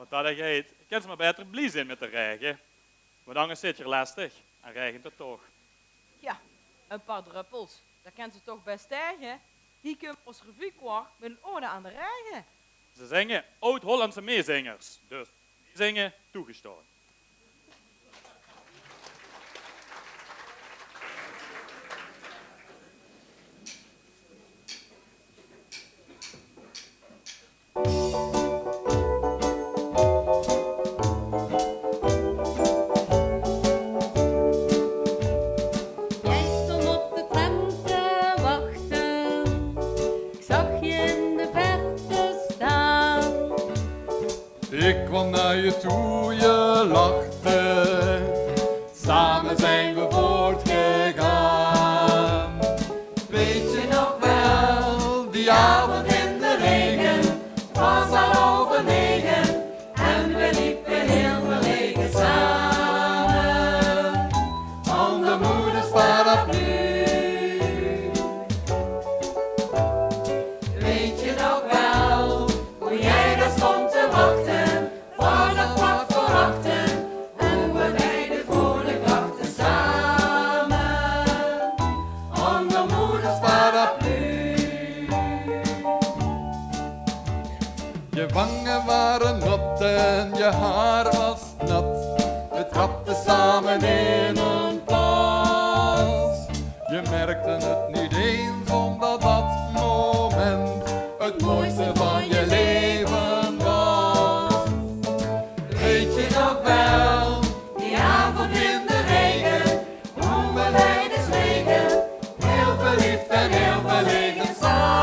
Wat dat heet, ik kan ze maar beter blij zijn met de regen. Want anders zit je lastig en regent het toch. Ja, een paar druppels. Dat kan ze toch best tegen. Die kunnen als revue kwart met een ode aan de regen. Ze zingen oud-Hollandse meezingers, dus zingen toegestaan. Ik kwam naar je toe, je lachte, samen zijn we voortgegaan. Weet je nog wel, die avond in de regen, het was al over 9 en we liepen heel verlegen samen, onder moeders paraplu. Weet je nog wel, hoe jij daar stond te wachten? Je wangen waren nat en je haar was nat. We trapten samen in een plas. Je merkte het niet eens omdat dat moment het mooiste van je leven was. Weet je nog wel, die avond in de regen, hoe we beiden zwegen, heel verliefd en heel verlegen samen.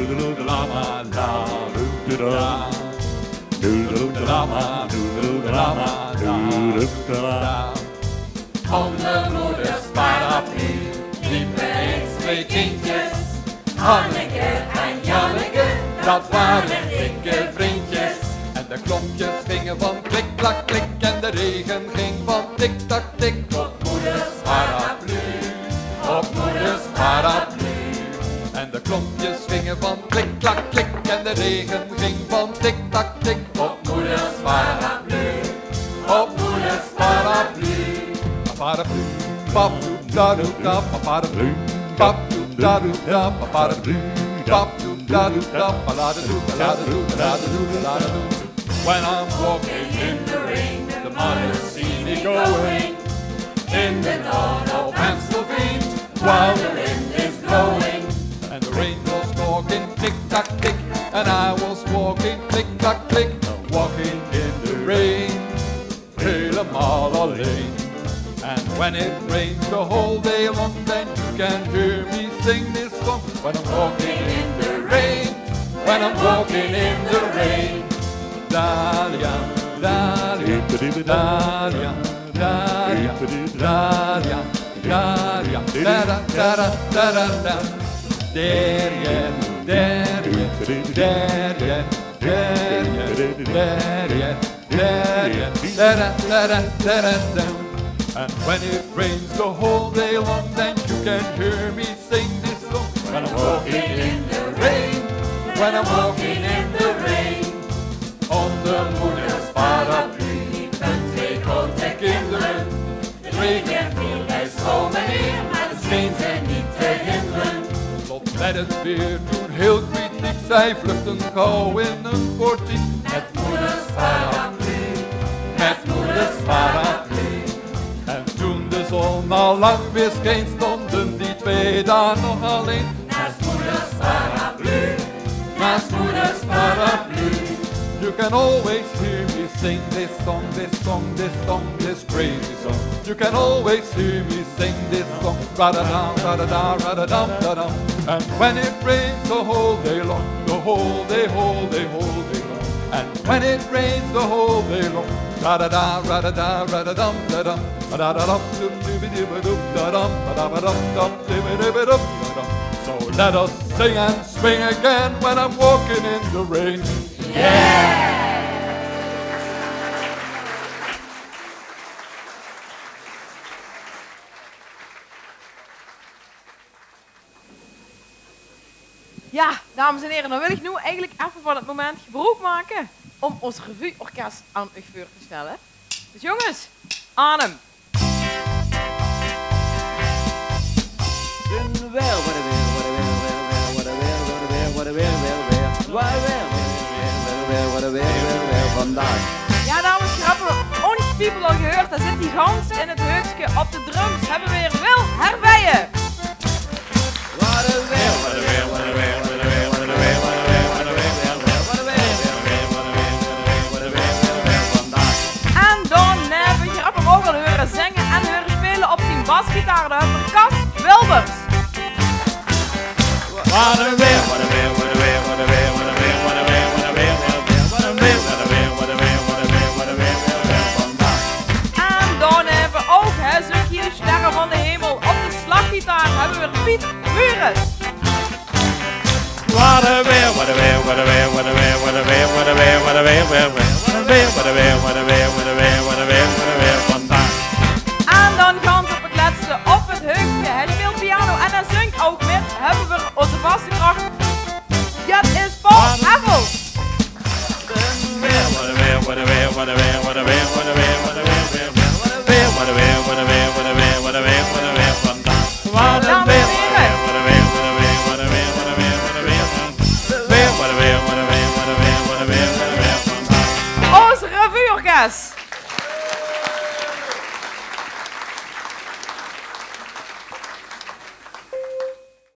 doedeloedelama, la, doedela. Doedeloedelama, doedeloedelama, la, doedela. Onder moeders paraplu liepen eens twee kindjes. Hanneke en Janneke, dat waren dikke vriendjes. En de klokjes gingen van klik, klak, klik. En de regen ging van tik, tak, tik. Op moeders paraplu, op moeders paraplu. En de klompjes gingen van klik, klak, klik. En de regen ging van tik, tak, tik. Op moeders paraplu, op moeders paraplu. Paraplu, papu, daru, da, paraplu. Papu, daru, da, paraplu. Papu, daru, da, paraplu. When I'm walking in the rain, the mothers see me going in the dawn of Pennsylvania while the wind is blowing. And the rain was talking tick-tock, tick, and I was walking click-tock, click, walking in the rain, helemaal alleen. And when it rains the whole day long, then you can hear me sing this song. When I'm walking in the rain, when I'm walking in the rain. Dalia, Dalia, Dalia, Dalia, Dalia, Dalia, da da da da da da. There yeah, there yeah, there yeah, there yeah, there yeah, there yeah, da da da da da da. And when it rains the whole day long, then you can hear me sing this song. When I'm walking in the rain, when I'm walking in the rain. Onder moeders paraplu liepen twee grote kinderen. De regen viel bij school meneer, maar het scheen ze niet te hinderen. Tot met het weer toen heel kritiek, zij vluchten gauw in een portiek. Met moeders paraplu, met moeders paraplu. En toen de zon al lang weer scheen, stonden die twee daar nog alleen. Naast moeders paraplu, naast moeders paraplu. You can always hear me sing this song, this song, this song, this crazy song. You can always hear me sing this song, ra-da-da, ra-da-da, ra-da-dum, da-dum. And when it rains the whole day long, the whole day, whole day, whole day long. And when it rains the whole day long, ra-da-da, ra-da-da, ra-da-dum, da-dum, ra-da-dum, dum-dum-dum-dum, da-dum, ra-da-dum, dum-dum-dum-dum, da-dum. So let us sing and swing again when I'm walking in the rain. Yeah! Ja, dames en heren, dan wil ik nu eigenlijk even van het moment gebruik maken om ons revue-orkest aan u voor te stellen. Dus jongens, aan hem! Ja, dames en heren, ongetwijfeld al gehoord, daar zit die gans in het heupje op de drums. Hebben we weer Wil Herwijen. En dan hebben we hem ook al horen zingen en horen spelen op zijn basgitaar, de hupper Cas Wilbers. En dan hebben we ook zo'n sterren van de hemel. Op de slaggitaar hebben we Piet Mures. En dan gaan ze op het laatste op het heupje. Hij speelt piano en hij zingt ook met. Hebben we onze vaste kracht. Dat is Paul Evels. Ons revue-orkest.